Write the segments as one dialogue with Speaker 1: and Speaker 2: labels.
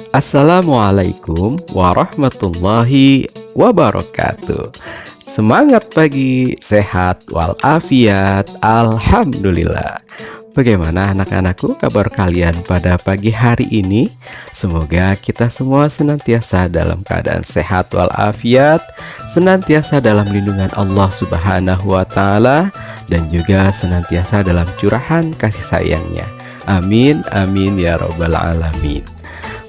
Speaker 1: Assalamualaikum warahmatullahi wabarakatuh. Semangat pagi, sehat walafiat, alhamdulillah. Bagaimana anak-anakku kabar kalian pada pagi hari ini? Semoga kita semua senantiasa dalam keadaan sehat walafiat, senantiasa dalam lindungan Allah Subhanahu wa Ta'ala, dan juga senantiasa dalam curahan kasih sayangnya. Amin, amin ya Rabbal 'Alamin.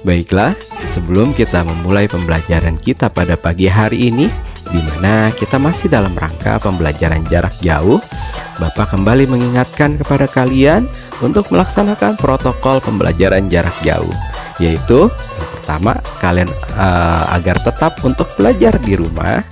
Speaker 1: Baiklah, sebelum kita memulai pembelajaran kita pada pagi hari ini, di mana kita masih dalam rangka pembelajaran jarak jauh, Bapak kembali mengingatkan kepada kalian untuk melaksanakan protokol pembelajaran jarak jauh, yaitu yang pertama, kalian agar tetap untuk belajar di rumah,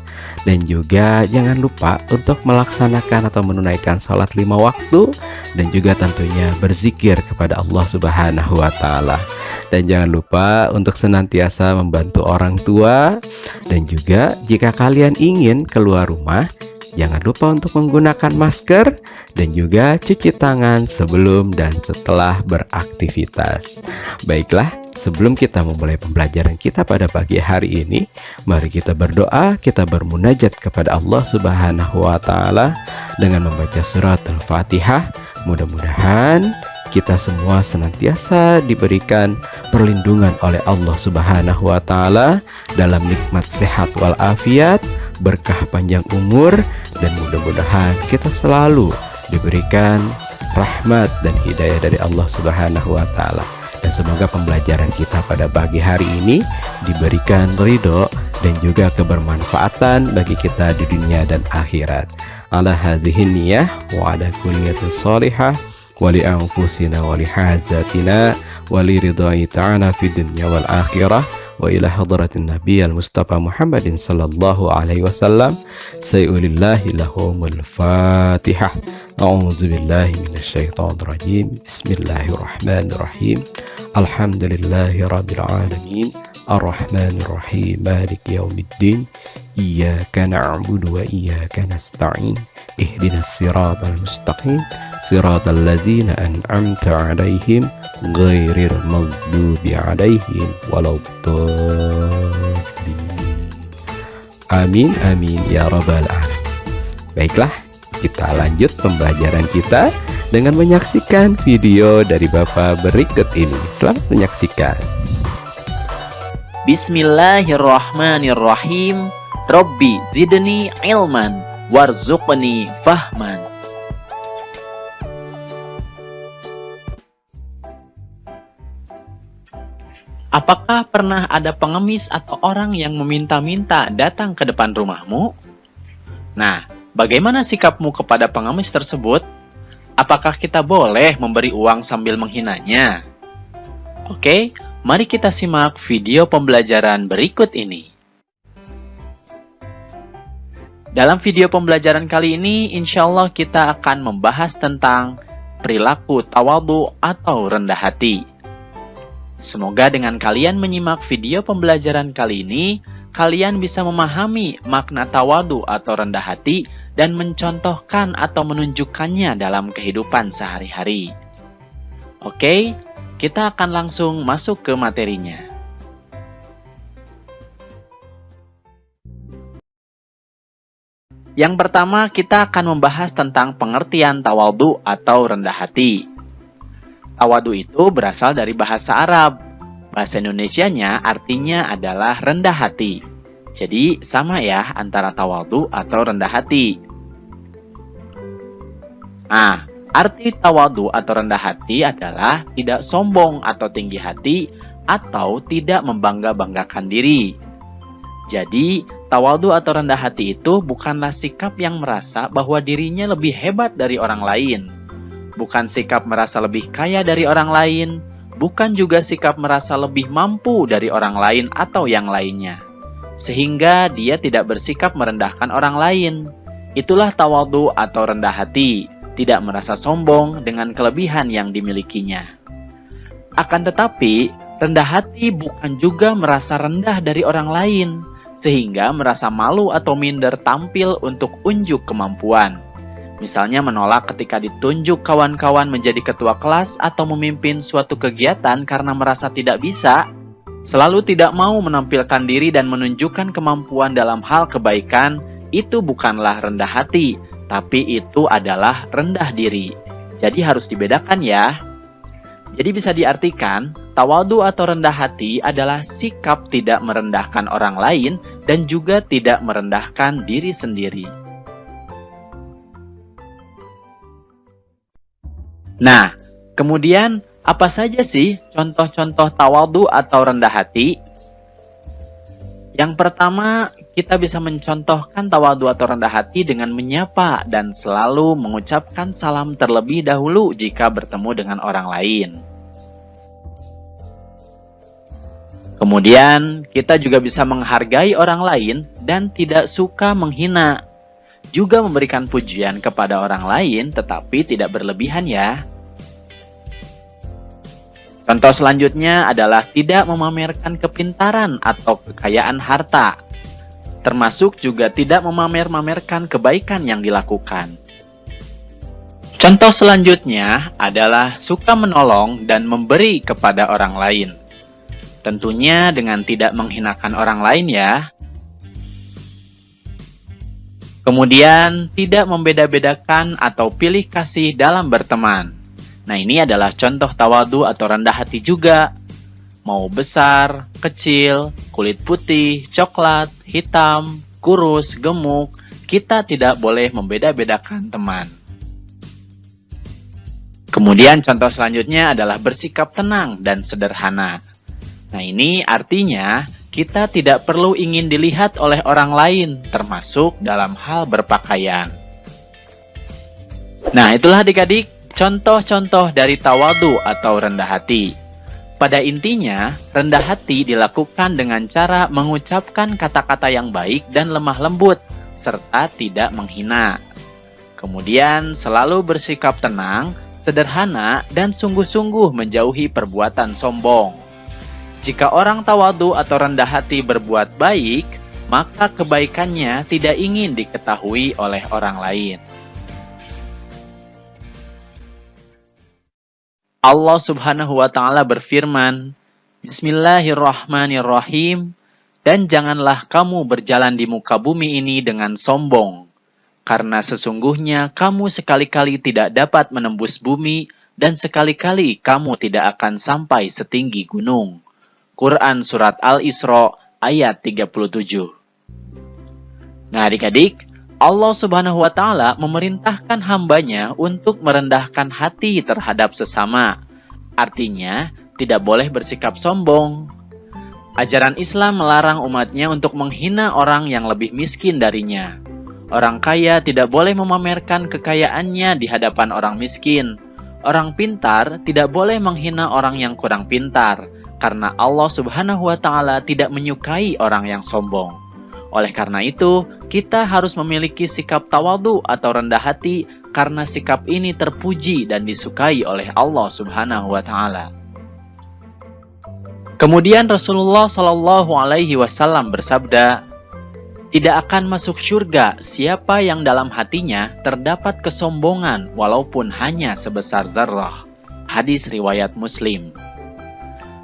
Speaker 1: dan juga jangan lupa untuk melaksanakan atau menunaikan sholat 5 waktu, dan juga tentunya berzikir kepada Allah Subhanahu wa Ta'ala. Dan jangan lupa untuk senantiasa membantu orang tua, dan juga jika kalian ingin keluar rumah, jangan lupa untuk menggunakan masker dan juga cuci tangan sebelum dan setelah beraktivitas. Baiklah, sebelum kita memulai pembelajaran kita pada pagi hari ini, mari kita berdoa, kita bermunajat kepada Allah Subhanahu wa Ta'ala dengan membaca surat Al-Fatihah. Mudah-mudahan kita semua senantiasa diberikan perlindungan oleh Allah Subhanahu wa Ta'ala dalam nikmat sehat walafiat, berkah panjang umur, dan mudah-mudahan kita selalu diberikan rahmat dan hidayah dari Allah Subhanahu wa Ta'ala. Dan semoga pembelajaran kita pada pagi hari ini diberikan ridho dan juga kebermanfaatan bagi kita di dunia dan akhirat. Ala hadhihi niyah wa ala kulli niyatin shalihah wa li anfusina wa li hazatina wa li ridhai ta'ala fid dunya wal akhirah. Wa ila hadratin Nabi al-Mustafa Muhammadin sallallahu alaihi wasallam. Sayulillahi lahumul Fatihah. A'udzu billahi minasyaitonir rajim. Bismillahirrahmanirrahim. Alhamdulillahi rabbil alamin. Ar-Rahmanir Rahim. Maliki yaumiddin. Iyyaka na'budu wa iyyaka nasta'in. Ihdinas siratal mustaqim. Siratal ladzina an'amta 'alaihim ghairil maghdubi 'alaihim waladdallin. Amin amin ya rabbal alamin. Baiklah, kita lanjut pembelajaran kita dengan menyaksikan video dari Bapak berikut ini. Selamat menyaksikan.
Speaker 2: Bismillahirrahmanirrahim. Rabbi zidni ilman warzuqni fahman. Apakah pernah ada pengemis atau orang yang meminta-minta datang ke depan rumahmu? Nah, bagaimana sikapmu kepada pengemis tersebut? Apakah kita boleh memberi uang sambil menghinanya? Oke, mari kita simak video pembelajaran berikut ini. Dalam video pembelajaran kali ini, insya Allah kita akan membahas tentang perilaku tawadhu atau rendah hati. Semoga dengan kalian menyimak video pembelajaran kali ini, kalian bisa memahami makna tawadhu atau rendah hati dan mencontohkan atau menunjukkannya dalam kehidupan sehari-hari. Oke, kita akan langsung masuk ke materinya. Yang pertama, kita akan membahas tentang pengertian tawadhu atau rendah hati. Tawadhu itu berasal dari bahasa Arab. Bahasa Indonesianya artinya adalah rendah hati. Jadi sama ya antara tawadhu atau rendah hati. Nah, arti tawadhu atau rendah hati adalah tidak sombong atau tinggi hati atau tidak membangga-banggakan diri. Jadi, tawadhu atau rendah hati itu bukanlah sikap yang merasa bahwa dirinya lebih hebat dari orang lain. Bukan sikap merasa lebih kaya dari orang lain, bukan juga sikap merasa lebih mampu dari orang lain atau yang lainnya. Sehingga dia tidak bersikap merendahkan orang lain. Itulah tawadhu atau rendah hati, tidak merasa sombong dengan kelebihan yang dimilikinya. Akan tetapi, rendah hati bukan juga merasa rendah dari orang lain, sehingga merasa malu atau minder tampil untuk unjuk kemampuan. Misalnya menolak ketika ditunjuk kawan-kawan menjadi ketua kelas atau memimpin suatu kegiatan karena merasa tidak bisa. Selalu tidak mau menampilkan diri dan menunjukkan kemampuan dalam hal kebaikan, itu bukanlah rendah hati, tapi itu adalah rendah diri. Jadi harus dibedakan ya. Jadi bisa diartikan, tawadhu atau rendah hati adalah sikap tidak merendahkan orang lain dan juga tidak merendahkan diri sendiri. Nah, kemudian apa saja sih contoh-contoh tawadhu atau rendah hati? Yang pertama, kita bisa mencontohkan tawadhu atau rendah hati dengan menyapa dan selalu mengucapkan salam terlebih dahulu jika bertemu dengan orang lain. Kemudian, kita juga bisa menghargai orang lain dan tidak suka menghina. Juga memberikan pujian kepada orang lain tetapi tidak berlebihan ya. Contoh selanjutnya adalah tidak memamerkan kepintaran atau kekayaan harta, termasuk juga tidak memamer-mamerkan kebaikan yang dilakukan. Contoh selanjutnya adalah suka menolong dan memberi kepada orang lain. Tentunya dengan tidak menghinakan orang lain ya. Kemudian tidak membeda-bedakan atau pilih kasih dalam berteman. Nah, ini adalah contoh tawadhu atau rendah hati juga. Mau besar, kecil, kulit putih, coklat, hitam, kurus, gemuk, kita tidak boleh membeda-bedakan teman. Kemudian contoh selanjutnya adalah bersikap tenang dan sederhana. Nah, ini artinya kita tidak perlu ingin dilihat oleh orang lain, termasuk dalam hal berpakaian. Nah, itulah adik-adik contoh-contoh dari tawadhu atau rendah hati. Pada intinya, rendah hati dilakukan dengan cara mengucapkan kata-kata yang baik dan lemah lembut, serta tidak menghina. Kemudian, selalu bersikap tenang, sederhana, dan sungguh-sungguh menjauhi perbuatan sombong. Jika orang tawadhu atau rendah hati berbuat baik, maka kebaikannya tidak ingin diketahui oleh orang lain. Allah Subhanahu wa Ta'ala berfirman, Bismillahirrahmanirrahim, dan janganlah kamu berjalan di muka bumi ini dengan sombong, karena sesungguhnya kamu sekali-kali tidak dapat menembus bumi, dan sekali-kali kamu tidak akan sampai setinggi gunung. Quran Surat Al-Isra ayat 37. Nah adik-adik, Allah Subhanahu wa Ta'ala memerintahkan hambanya untuk merendahkan hati terhadap sesama. Artinya, tidak boleh bersikap sombong. Ajaran Islam melarang umatnya untuk menghina orang yang lebih miskin darinya. Orang kaya tidak boleh memamerkan kekayaannya di hadapan orang miskin. Orang pintar tidak boleh menghina orang yang kurang pintar, karena Allah Subhanahu wa Ta'ala tidak menyukai orang yang sombong. Oleh karena itu, kita harus memiliki sikap tawadhu atau rendah hati karena sikap ini terpuji dan disukai oleh Allah Subhanahu wa Ta'ala. Kemudian Rasulullah Shallallahu alaihi wasallam bersabda, "Tidak akan masuk syurga siapa yang dalam hatinya terdapat kesombongan walaupun hanya sebesar zarrah." Hadis riwayat Muslim.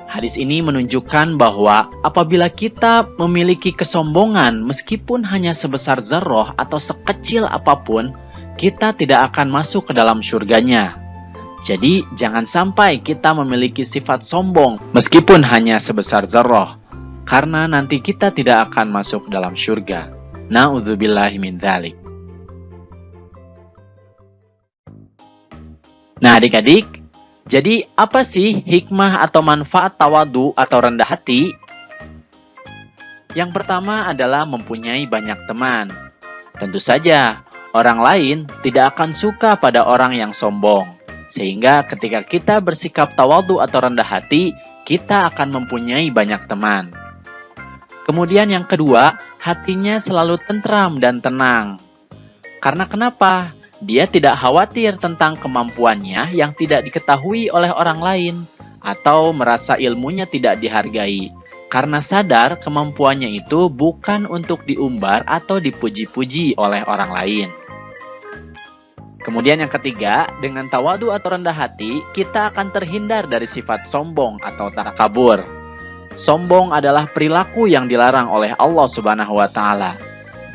Speaker 2: Hadis ini menunjukkan bahwa apabila kita memiliki kesombongan meskipun hanya sebesar zarrah atau sekecil apapun, kita tidak akan masuk ke dalam surganya. Jadi jangan sampai kita memiliki sifat sombong meskipun hanya sebesar zarrah, karena nanti kita tidak akan masuk ke dalam surga. Na'udzubillahi min dzalik. Nah adik-adik, jadi apa sih hikmah atau manfaat tawadhu atau rendah hati? Yang pertama adalah mempunyai banyak teman. Tentu saja, orang lain tidak akan suka pada orang yang sombong. Sehingga ketika kita bersikap tawadhu atau rendah hati, kita akan mempunyai banyak teman. Kemudian yang kedua, hatinya selalu tentram dan tenang. Karena kenapa? Dia tidak khawatir tentang kemampuannya yang tidak diketahui oleh orang lain, atau merasa ilmunya tidak dihargai, karena sadar kemampuannya itu bukan untuk diumbar atau dipuji-puji oleh orang lain. Kemudian yang ketiga, dengan tawadhu atau rendah hati, kita akan terhindar dari sifat sombong atau takabur. Sombong adalah perilaku yang dilarang oleh Allah Subhanahu wa Ta'ala.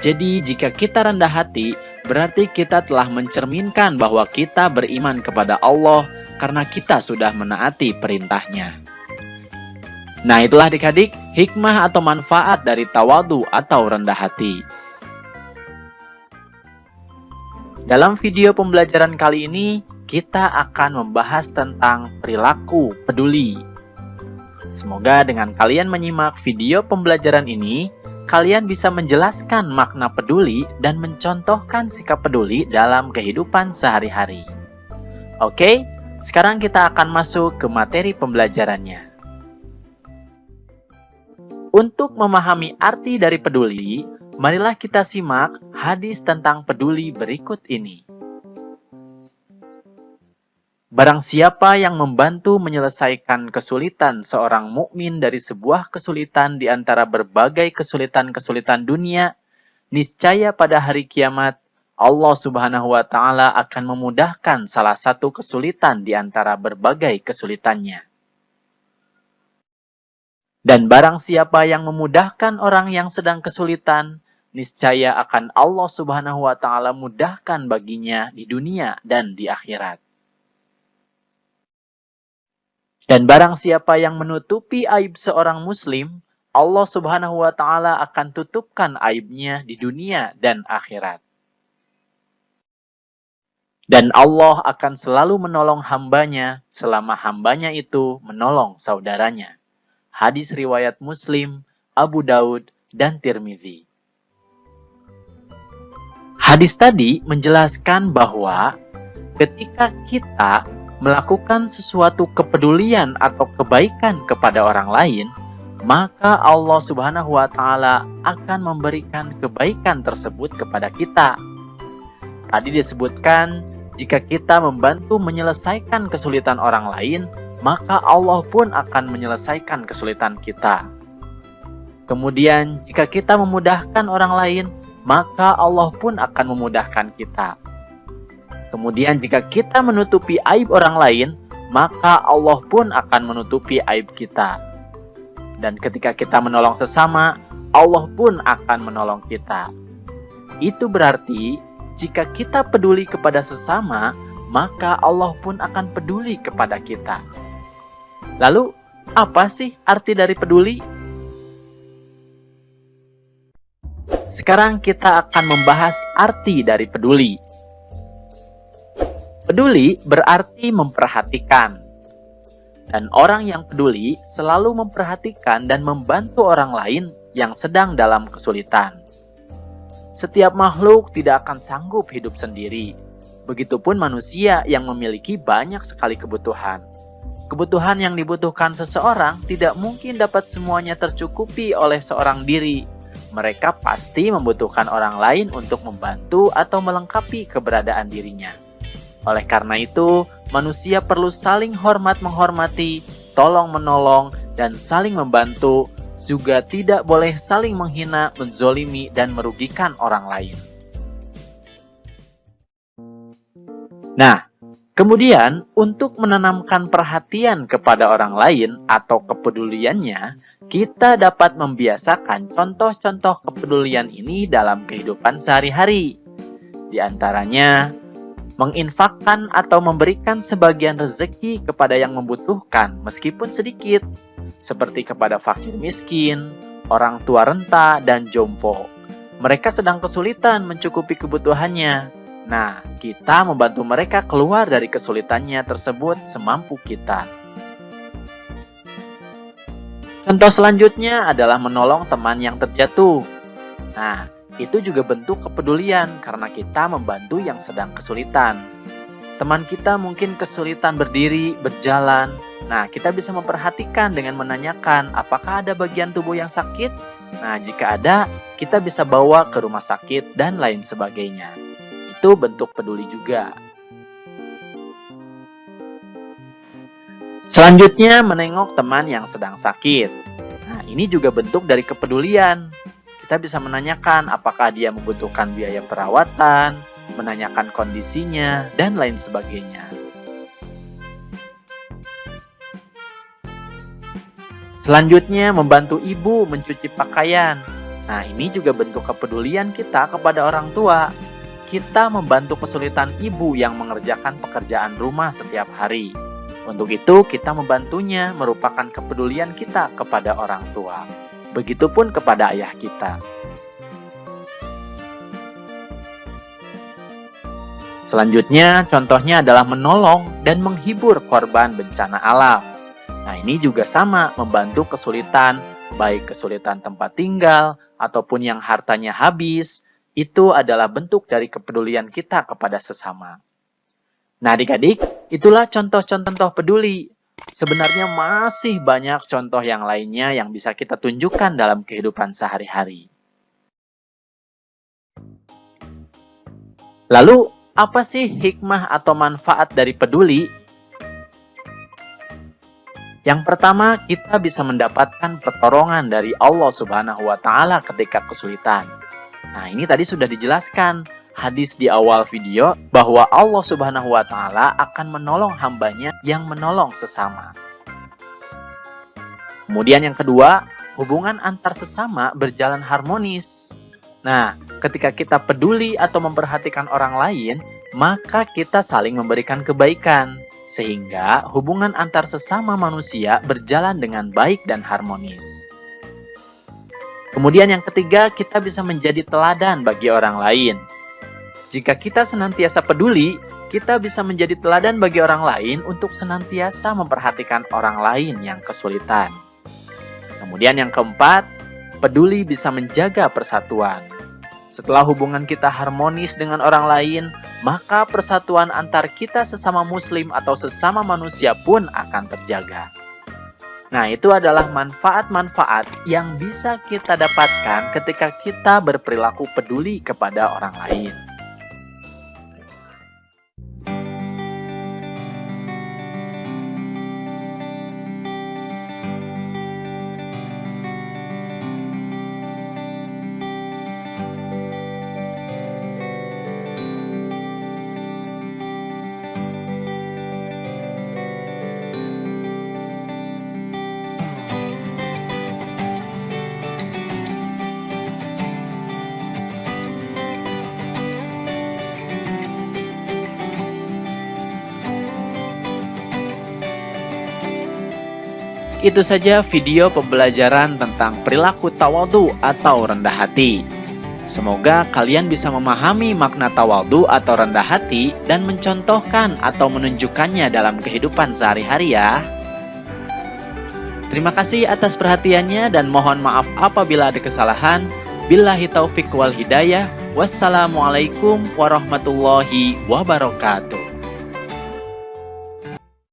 Speaker 2: Jadi, jika kita rendah hati, berarti kita telah mencerminkan bahwa kita beriman kepada Allah karena kita sudah menaati perintahnya. Nah, itulah adik-adik hikmah atau manfaat dari tawadu atau rendah hati. Dalam video pembelajaran kali ini, kita akan membahas tentang perilaku peduli. Semoga dengan kalian menyimak video pembelajaran ini, kalian bisa menjelaskan makna peduli dan mencontohkan sikap peduli dalam kehidupan sehari-hari. Oke, sekarang kita akan masuk ke materi pembelajarannya. Untuk memahami arti dari peduli, marilah kita simak hadis tentang peduli berikut ini. Barang siapa yang membantu menyelesaikan kesulitan seorang mukmin dari sebuah kesulitan di antara berbagai kesulitan-kesulitan dunia, niscaya pada hari kiamat Allah Subhanahu wa Ta'ala akan memudahkan salah satu kesulitan di antara berbagai kesulitannya. Dan barang siapa yang memudahkan orang yang sedang kesulitan, niscaya akan Allah Subhanahu wa Ta'ala mudahkan baginya di dunia dan di akhirat. Dan barang siapa yang menutupi aib seorang muslim, Allah Subhanahu wa Ta'ala akan tutupkan aibnya di dunia dan akhirat. Dan Allah akan selalu menolong hambanya selama hambanya itu menolong saudaranya. Hadis riwayat Muslim, Abu Daud, dan Tirmizi. Hadis tadi menjelaskan bahwa ketika kita melakukan sesuatu kepedulian atau kebaikan kepada orang lain, maka Allah Subhanahu wa Ta'ala akan memberikan kebaikan tersebut kepada kita. Tadi disebutkan, jika kita membantu menyelesaikan kesulitan orang lain, maka Allah pun akan menyelesaikan kesulitan kita. Kemudian, jika kita memudahkan orang lain, maka Allah pun akan memudahkan kita. Kemudian jika kita menutupi aib orang lain, maka Allah pun akan menutupi aib kita. Dan ketika kita menolong sesama, Allah pun akan menolong kita. Itu berarti, jika kita peduli kepada sesama, maka Allah pun akan peduli kepada kita. Lalu, apa sih arti dari peduli? Sekarang kita akan membahas arti dari peduli. Peduli berarti memperhatikan. Dan orang yang peduli selalu memperhatikan dan membantu orang lain yang sedang dalam kesulitan. Setiap makhluk tidak akan sanggup hidup sendiri. Begitupun manusia yang memiliki banyak sekali kebutuhan. Kebutuhan yang dibutuhkan seseorang tidak mungkin dapat semuanya tercukupi oleh seorang diri. Mereka pasti membutuhkan orang lain untuk membantu atau melengkapi keberadaan dirinya. Oleh karena itu, manusia perlu saling hormat-menghormati, tolong-menolong, dan saling membantu, juga tidak boleh saling menghina, menzolimi, dan merugikan orang lain. Nah, kemudian untuk menanamkan perhatian kepada orang lain atau kepeduliannya, kita dapat membiasakan contoh-contoh kepedulian ini dalam kehidupan sehari-hari. Di antaranya, menginfakkan atau memberikan sebagian rezeki kepada yang membutuhkan meskipun sedikit, seperti kepada fakir miskin, orang tua renta, dan jompo. Mereka sedang kesulitan mencukupi kebutuhannya. Nah, kita membantu mereka keluar dari kesulitannya tersebut semampu kita. Contoh selanjutnya adalah menolong teman yang terjatuh. Nah, itu juga bentuk kepedulian karena kita membantu yang sedang kesulitan. Teman kita mungkin kesulitan berdiri, berjalan. Nah, kita bisa memperhatikan dengan menanyakan apakah ada bagian tubuh yang sakit. Nah, jika ada, kita bisa bawa ke rumah sakit dan lain sebagainya. Itu bentuk peduli juga. Selanjutnya, menengok teman yang sedang sakit. Nah, ini juga bentuk dari kepedulian. Kita bisa menanyakan apakah dia membutuhkan biaya perawatan, menanyakan kondisinya, dan lain sebagainya. Selanjutnya, membantu ibu mencuci pakaian. Nah, ini juga bentuk kepedulian kita kepada orang tua. Kita membantu kesulitan ibu yang mengerjakan pekerjaan rumah setiap hari. Untuk itu, kita membantunya merupakan kepedulian kita kepada orang tua. Begitupun kepada ayah kita. Selanjutnya, contohnya adalah menolong dan menghibur korban bencana alam. Nah, ini juga sama, membantu kesulitan, baik kesulitan tempat tinggal ataupun yang hartanya habis, itu adalah bentuk dari kepedulian kita kepada sesama. Nah, adik-adik, itulah contoh-contoh peduli. Sebenarnya masih banyak contoh yang lainnya yang bisa kita tunjukkan dalam kehidupan sehari-hari. Lalu, apa sih hikmah atau manfaat dari peduli? Yang pertama, kita bisa mendapatkan pertolongan dari Allah Subhanahu wa Ta'ala ketika kesulitan. Nah, ini tadi sudah dijelaskan hadis di awal video bahwa Allah Subhanahu wa Ta'ala akan menolong hambanya yang menolong sesama. Kemudian yang kedua, hubungan antar sesama berjalan harmonis. Nah, ketika kita peduli atau memperhatikan orang lain, maka kita saling memberikan kebaikan, sehingga hubungan antar sesama manusia berjalan dengan baik dan harmonis. Kemudian yang ketiga, kita bisa menjadi teladan bagi orang lain. Jika kita senantiasa peduli, kita bisa menjadi teladan bagi orang lain untuk senantiasa memperhatikan orang lain yang kesulitan. Kemudian yang keempat, peduli bisa menjaga persatuan. Setelah hubungan kita harmonis dengan orang lain, maka persatuan antar kita sesama muslim atau sesama manusia pun akan terjaga. Nah, itu adalah manfaat-manfaat yang bisa kita dapatkan ketika kita berperilaku peduli kepada orang lain. Itu saja video pembelajaran tentang perilaku tawadhu atau rendah hati. Semoga kalian bisa memahami makna tawadhu atau rendah hati dan mencontohkan atau menunjukkannya dalam kehidupan sehari-hari ya. Terima kasih atas perhatiannya dan mohon maaf apabila ada kesalahan. Billahi taufiq wal hidayah. Wassalamualaikum warahmatullahi wabarakatuh.